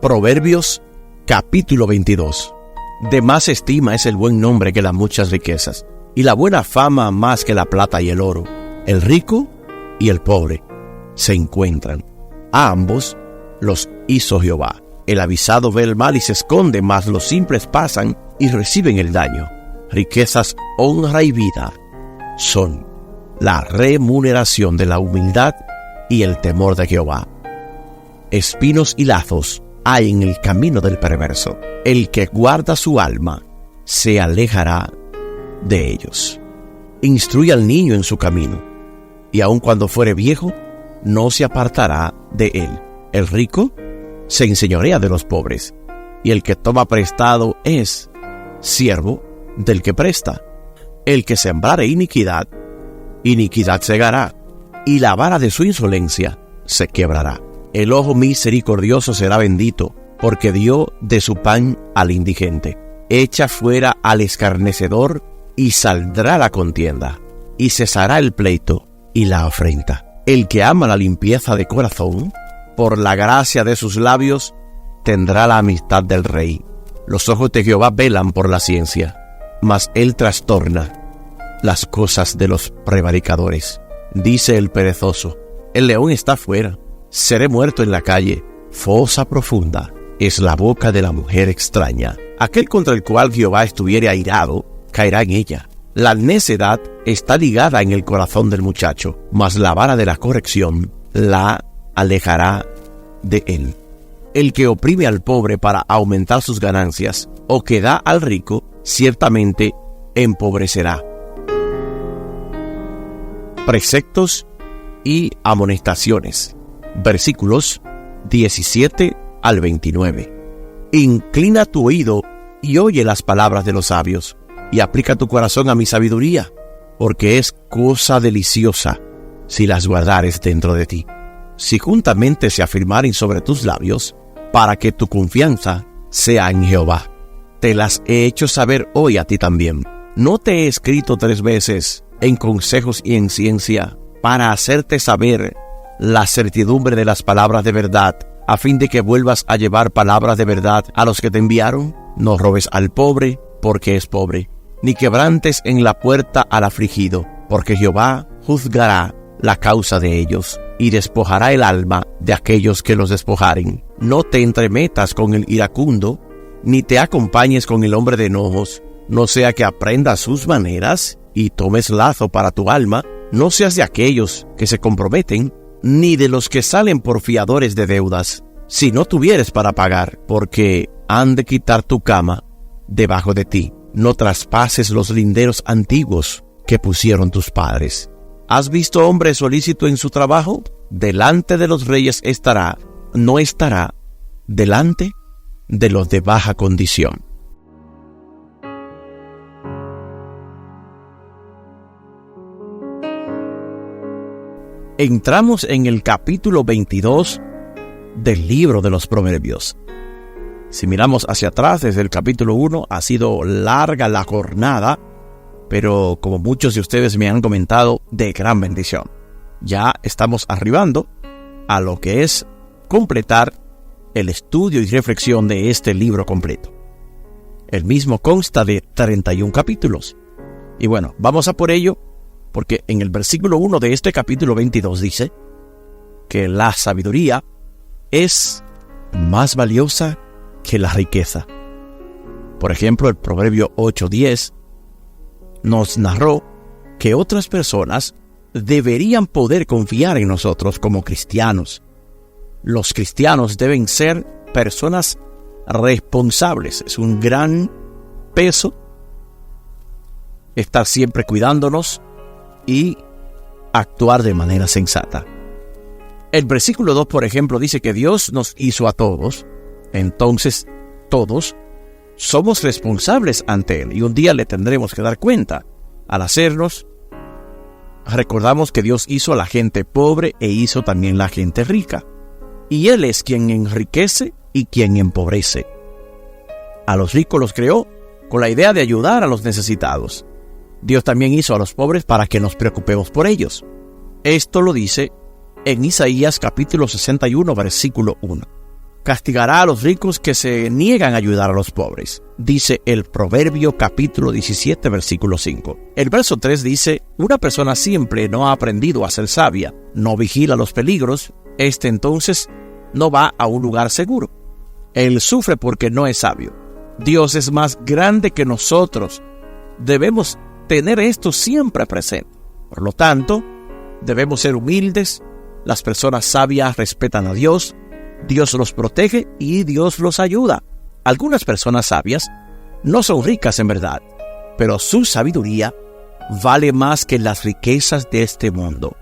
Proverbios capítulo 22. De más estima es el buen nombre que las muchas riquezas, y la buena fama más que la plata y el oro. El rico y el pobre se encuentran. A ambos los hizo Jehová. El avisado ve el mal y se esconde, mas los simples pasan y reciben el daño. Riquezas, honra y vida son la remuneración de la humildad y el temor de Jehová. Espinos y lazos hay en el camino del perverso. El que guarda su alma se alejará de ellos. Instruye al niño en su camino, y aun cuando fuere viejo, no se apartará de él. El rico se enseñorea de los pobres, y el que toma prestado es siervo del que presta. El que sembrare iniquidad, iniquidad segará, y la vara de su insolencia se quebrará. El ojo misericordioso será bendito, porque dio de su pan al indigente. Echa fuera al escarnecedor, y saldrá la contienda, y cesará el pleito y la afrenta. El que ama la limpieza de corazón, por la gracia de sus labios, tendrá la amistad del rey. Los ojos de Jehová velan por la ciencia, mas él trastorna las cosas de los prevaricadores. Dice el perezoso: el león está fuera, seré muerto en la calle. Fosa profunda es la boca de la mujer extraña. Aquel contra el cual Jehová estuviere airado, caerá en ella. La necedad está ligada en el corazón del muchacho, mas la vara de la corrección la alejará de él. El que oprime al pobre para aumentar sus ganancias, o que da al rico, ciertamente empobrecerá. Preceptos y amonestaciones. Versículos 17 al 29. Inclina tu oído y oye las palabras de los sabios, y aplica tu corazón a mi sabiduría, porque es cosa deliciosa si las guardares dentro de ti. Si juntamente se afirmaren sobre tus labios, para que tu confianza sea en Jehová. Te las he hecho saber hoy a ti también. ¿No te he escrito 3 veces en consejos y en ciencia, para hacerte saber la certidumbre de las palabras de verdad, a fin de que vuelvas a llevar palabras de verdad a los que te enviaron? No robes al pobre, porque es pobre, ni quebrantes en la puerta al afligido, porque Jehová juzgará la causa de ellos, y despojará el alma de aquellos que los despojaren. No te entremetas con el iracundo, ni te acompañes con el hombre de enojos, no sea que aprendas sus maneras y tomes lazo para tu alma. No seas de aquellos que se comprometen, ni de los que salen por fiadores de deudas, si no tuvieres para pagar, porque han de quitar tu cama debajo de ti. No traspases los linderos antiguos que pusieron tus padres. ¿Has visto hombre solícito en su trabajo? Delante de los reyes estará, no estará delante de los de baja condición. Entramos en el capítulo 22 del libro de los Proverbios. Si miramos hacia atrás, desde el capítulo 1, ha sido larga la jornada, pero como muchos de ustedes me han comentado, de gran bendición. Ya estamos arribando a lo que es completar el estudio y reflexión de este libro completo. El mismo consta de 31 capítulos. Y bueno, vamos a por ello, porque en el versículo 1 de este capítulo 22 dice que la sabiduría es más valiosa que la riqueza. Por ejemplo, el Proverbio 8:10 nos narró que otras personas deberían poder confiar en nosotros como cristianos. Los cristianos deben ser personas responsables. Es un gran peso estar siempre cuidándonos y actuar de manera sensata. El versículo 2, por ejemplo, dice que Dios nos hizo a todos, entonces todos somos responsables ante Él y un día le tendremos que dar cuenta. Al hacernos, recordamos que Dios hizo a la gente pobre e hizo también la gente rica. Y Él es quien enriquece y quien empobrece. A los ricos los creó con la idea de ayudar a los necesitados. Dios también hizo a los pobres para que nos preocupemos por ellos. Esto lo dice en Isaías capítulo 61, versículo 1. castigará a los ricos que se niegan a ayudar a los pobres, dice el Proverbio capítulo 17, versículo 5. El verso 3 dice: una persona simple no ha aprendido a ser sabia, no vigila los peligros, entonces no va a un lugar seguro. Él sufre porque no es sabio. Dios es más grande que nosotros. Debemos tener esto siempre presente. Por lo tanto, debemos ser humildes. Las personas sabias respetan a Dios, Dios los protege y Dios los ayuda. Algunas personas sabias no son ricas en verdad, pero su sabiduría vale más que las riquezas de este mundo.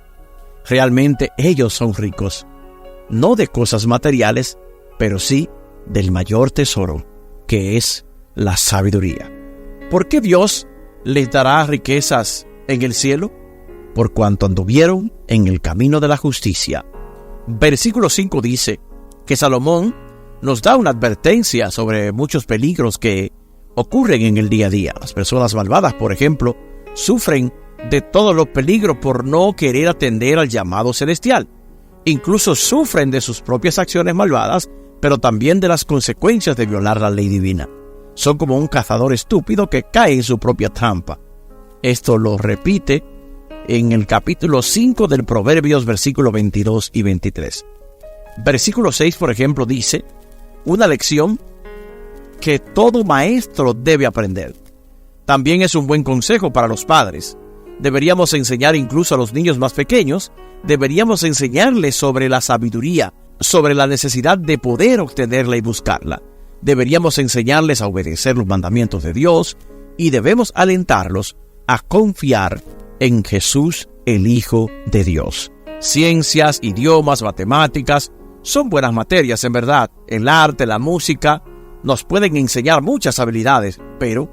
Realmente ellos son ricos, no de cosas materiales, pero sí del mayor tesoro, que es la sabiduría. ¿Por qué Dios les dará riquezas en el cielo? Por cuanto anduvieron en el camino de la justicia. Versículo 5 dice que Salomón nos da una advertencia sobre muchos peligros que ocurren en el día a día. Las personas malvadas, por ejemplo, sufren de todos los peligros por no querer atender al llamado celestial. Incluso sufren de sus propias acciones malvadas, pero también de las consecuencias de violar la ley divina. Son como un cazador estúpido que cae en su propia trampa. Esto lo repite en el capítulo 5 del Proverbios, versículos 22 y 23. Versículo 6, por ejemplo, dice una lección que todo maestro debe aprender. También es un buen consejo para los padres. Deberíamos enseñar incluso a los niños más pequeños, deberíamos enseñarles sobre la sabiduría, sobre la necesidad de poder obtenerla y buscarla. Deberíamos enseñarles a obedecer los mandamientos de Dios y debemos alentarlos a confiar en Jesús, el Hijo de Dios. Ciencias, idiomas, matemáticas son buenas materias en verdad. El arte, la música nos pueden enseñar muchas habilidades, pero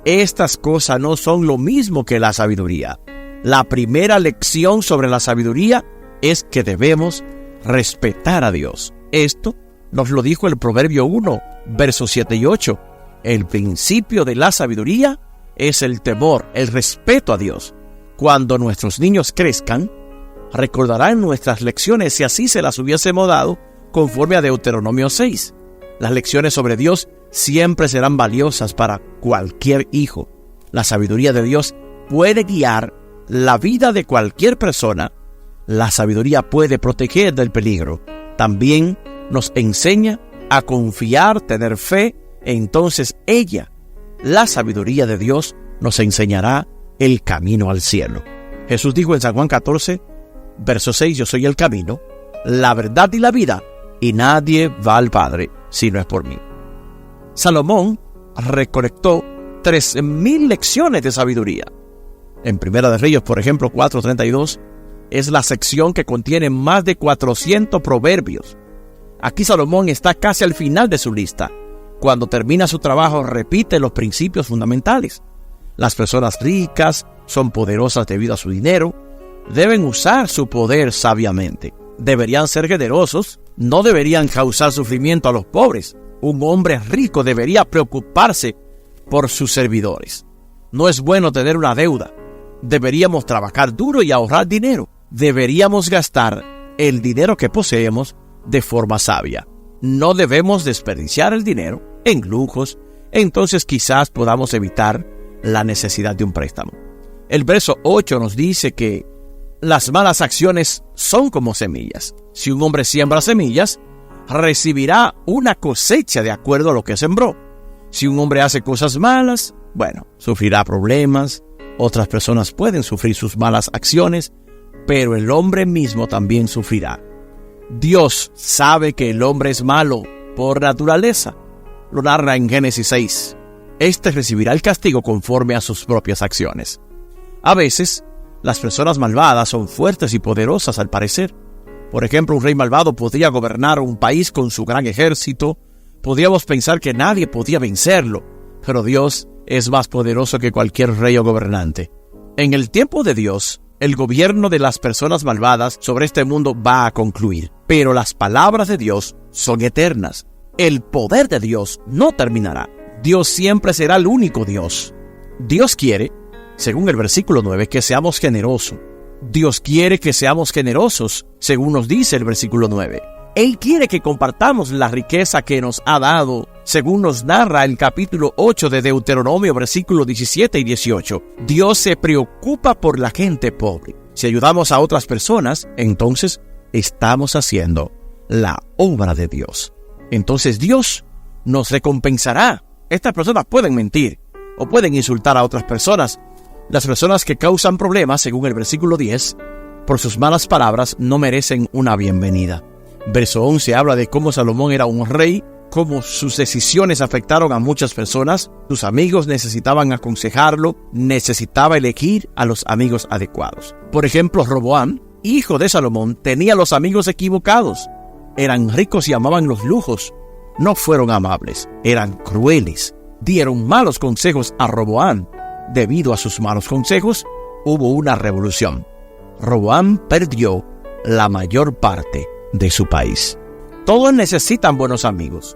estas cosas no son lo mismo que la sabiduría. La primera lección sobre la sabiduría es que debemos respetar a Dios. Esto nos lo dijo el Proverbio 1, versos 7 y 8. El principio de la sabiduría es el temor, el respeto a Dios. Cuando nuestros niños crezcan, recordarán nuestras lecciones si así se las hubiésemos dado conforme a Deuteronomio 6. Las lecciones sobre Dios siempre serán valiosas para cualquier hijo. La sabiduría de Dios puede guiar la vida de cualquier persona. La sabiduría puede proteger del peligro. También nos enseña a confiar, tener fe. Entonces la sabiduría de Dios, nos enseñará el camino al cielo. Jesús dijo en San Juan 14, verso 6, yo soy el camino, la verdad y la vida, y nadie va al Padre si no es por mí. Salomón recolectó 3,000 lecciones de sabiduría. En Primera de Reyes, por ejemplo, 4:32, es la sección que contiene más de 400 proverbios. Aquí Salomón está casi al final de su lista. Cuando termina su trabajo, repite los principios fundamentales. Las personas ricas son poderosas debido a su dinero. Deben usar su poder sabiamente. Deberían ser generosos. No deberían causar sufrimiento a los pobres. Un hombre rico debería preocuparse por sus servidores. No es bueno tener una deuda. Deberíamos trabajar duro y ahorrar dinero. Deberíamos gastar el dinero que poseemos de forma sabia. No debemos desperdiciar el dinero en lujos. Entonces quizás podamos evitar la necesidad de un préstamo. El verso 8 nos dice que las malas acciones son como semillas. Si un hombre siembra semillas, recibirá una cosecha de acuerdo a lo que sembró. Si un hombre hace cosas malas, sufrirá problemas. Otras personas pueden sufrir sus malas acciones, pero el hombre mismo también sufrirá. Dios sabe que el hombre es malo por naturaleza. Lo narra en Génesis 6. Este recibirá el castigo conforme a sus propias acciones. A veces, las personas malvadas son fuertes y poderosas al parecer. Por ejemplo, un rey malvado podría gobernar un país con su gran ejército. Podríamos pensar que nadie podía vencerlo, pero Dios es más poderoso que cualquier rey o gobernante. En el tiempo de Dios, el gobierno de las personas malvadas sobre este mundo va a concluir, pero las palabras de Dios son eternas. El poder de Dios no terminará. Dios siempre será el único Dios. Dios quiere, según el versículo 9, que seamos generosos. Dios quiere que seamos generosos, según nos dice el versículo 9. Él quiere que compartamos la riqueza que nos ha dado, según nos narra el capítulo 8 de Deuteronomio, versículos 17 y 18. Dios se preocupa por la gente pobre. Si ayudamos a otras personas, entonces estamos haciendo la obra de Dios. Entonces Dios nos recompensará. Estas personas pueden mentir o pueden insultar a otras personas. Las personas que causan problemas, según el versículo 10, por sus malas palabras no merecen una bienvenida. Verso 11 habla de cómo Salomón era un rey, cómo sus decisiones afectaron a muchas personas. Sus amigos necesitaban aconsejarlo, necesitaba elegir a los amigos adecuados. Por ejemplo, Roboam, hijo de Salomón, tenía los amigos equivocados. Eran ricos y amaban los lujos. No fueron amables, eran crueles. Dieron malos consejos a Roboam. Debido a sus malos consejos, hubo una revolución. Roboam perdió la mayor parte de su país. Todos necesitan buenos amigos.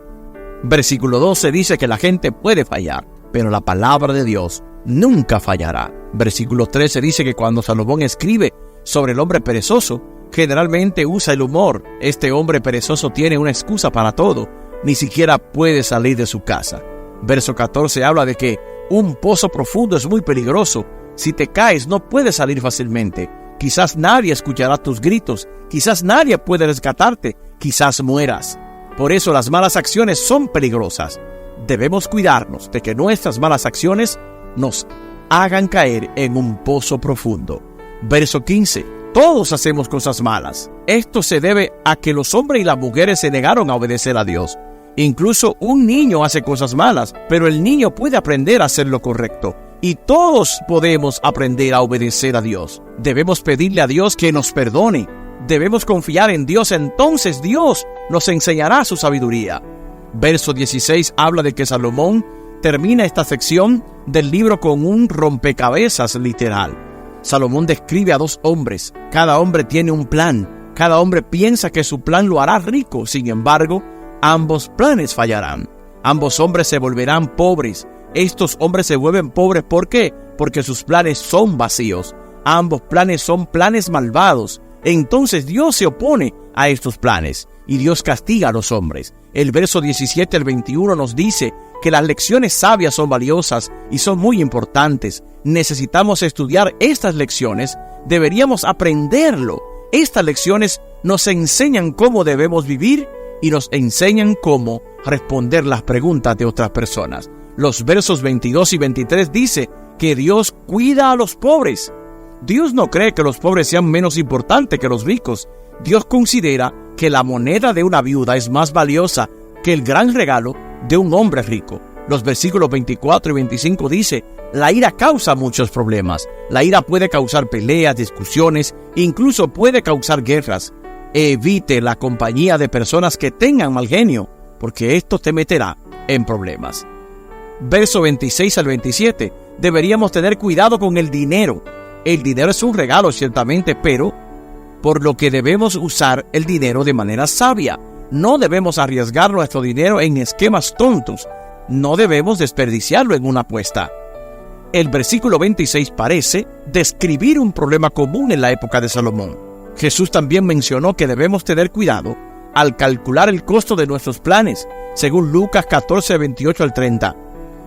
Versículo 12 dice que la gente puede fallar, pero la palabra de Dios nunca fallará. Versículo 13 dice que cuando Salomón escribe sobre el hombre perezoso, generalmente usa el humor. Este hombre perezoso tiene una excusa para todo, ni siquiera puede salir de su casa. Verso 14 habla de que un pozo profundo es muy peligroso. Si te caes no puedes salir fácilmente. Quizás nadie escuchará tus gritos, quizás nadie puede rescatarte, quizás mueras. Por eso las malas acciones son peligrosas. Debemos cuidarnos de que nuestras malas acciones nos hagan caer en un pozo profundo. Verso 15. Todos hacemos cosas malas. Esto se debe a que los hombres y las mujeres se negaron a obedecer a Dios. Incluso un niño hace cosas malas, pero el niño puede aprender a hacer lo correcto. Y todos podemos aprender a obedecer a Dios. Debemos pedirle a Dios que nos perdone. Debemos confiar en Dios, entonces Dios nos enseñará su sabiduría. Verso 16 habla de que Salomón termina esta sección del libro con un rompecabezas literal. Salomón describe a dos hombres. Cada hombre tiene un plan. Cada hombre piensa que su plan lo hará rico. Sin embargo, ambos planes fallarán. Ambos hombres se volverán pobres. Estos hombres se vuelven pobres, ¿por qué? Porque sus planes son vacíos. Ambos planes son planes malvados. Entonces Dios se opone a estos planes y Dios castiga a los hombres. El verso 17 al 21 nos dice que las lecciones sabias son valiosas y son muy importantes. Necesitamos estudiar estas lecciones. Deberíamos aprenderlo. Estas lecciones nos enseñan cómo debemos vivir y nos enseñan cómo responder las preguntas de otras personas. Los versos 22 y 23 dice que Dios cuida a los pobres. Dios no cree que los pobres sean menos importantes que los ricos. Dios considera que la moneda de una viuda es más valiosa que el gran regalo de un hombre rico. Los versículos 24 y 25 dice: la ira causa muchos problemas. La ira puede causar peleas, discusiones, incluso puede causar guerras. Evite la compañía de personas que tengan mal genio, porque esto te meterá en problemas. Verso 26 al 27. Deberíamos tener cuidado con el dinero. El dinero es un regalo, ciertamente, pero por lo que debemos usar el dinero de manera sabia. No debemos arriesgar nuestro dinero en esquemas tontos. No debemos desperdiciarlo en una apuesta. El versículo 26 parece describir un problema común en la época de Salomón. Jesús también mencionó que debemos tener cuidado al calcular el costo de nuestros planes, según Lucas 14, 28 al 30.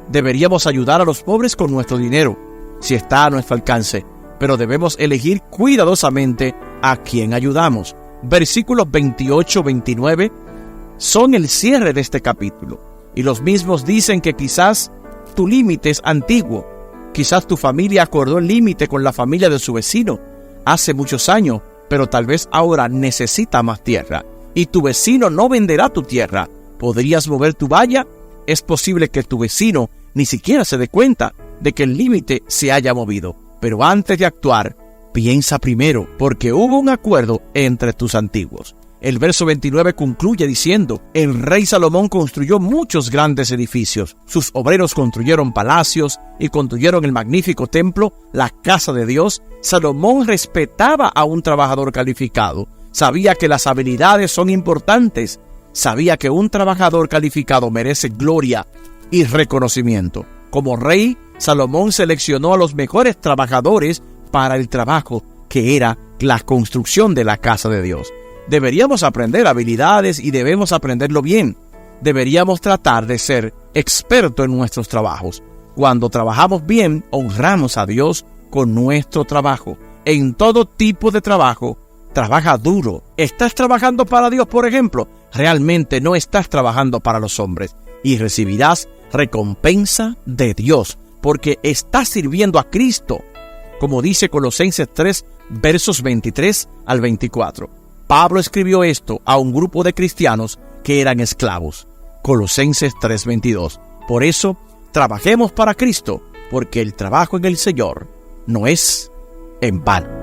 Deberíamos ayudar a los pobres con nuestro dinero, si está a nuestro alcance, pero debemos elegir cuidadosamente a quién ayudamos. Versículos 28-29 son el cierre de este capítulo, y los mismos dicen que quizás tu límite es antiguo. Quizás tu familia acordó el límite con la familia de su vecino hace muchos años, pero tal vez ahora necesita más tierra, y tu vecino no venderá tu tierra. ¿Podrías mover tu valla? Es posible que tu vecino ni siquiera se dé cuenta de que el límite se haya movido. Pero antes de actuar, piensa primero, porque hubo un acuerdo entre tus antiguos. El verso 29 concluye diciendo: el rey Salomón construyó muchos grandes edificios. Sus obreros construyeron palacios y construyeron el magnífico templo, la casa de Dios. Salomón respetaba a un trabajador calificado. Sabía que las habilidades son importantes. Sabía que un trabajador calificado merece gloria y reconocimiento. Como rey, Salomón seleccionó a los mejores trabajadores para el trabajo que era la construcción de la casa de Dios. Deberíamos aprender habilidades y debemos aprenderlo bien. Deberíamos tratar de ser expertos en nuestros trabajos. Cuando trabajamos bien, honramos a Dios con nuestro trabajo. En todo tipo de trabajo, trabaja duro. ¿Estás trabajando para Dios, por ejemplo? Realmente no estás trabajando para los hombres y recibirás recompensa de Dios porque estás sirviendo a Cristo. Como dice Colosenses 3, versos 23 al 24. Pablo escribió esto a un grupo de cristianos que eran esclavos. Colosenses 3:22. Por eso, trabajemos para Cristo, porque el trabajo en el Señor no es en vano.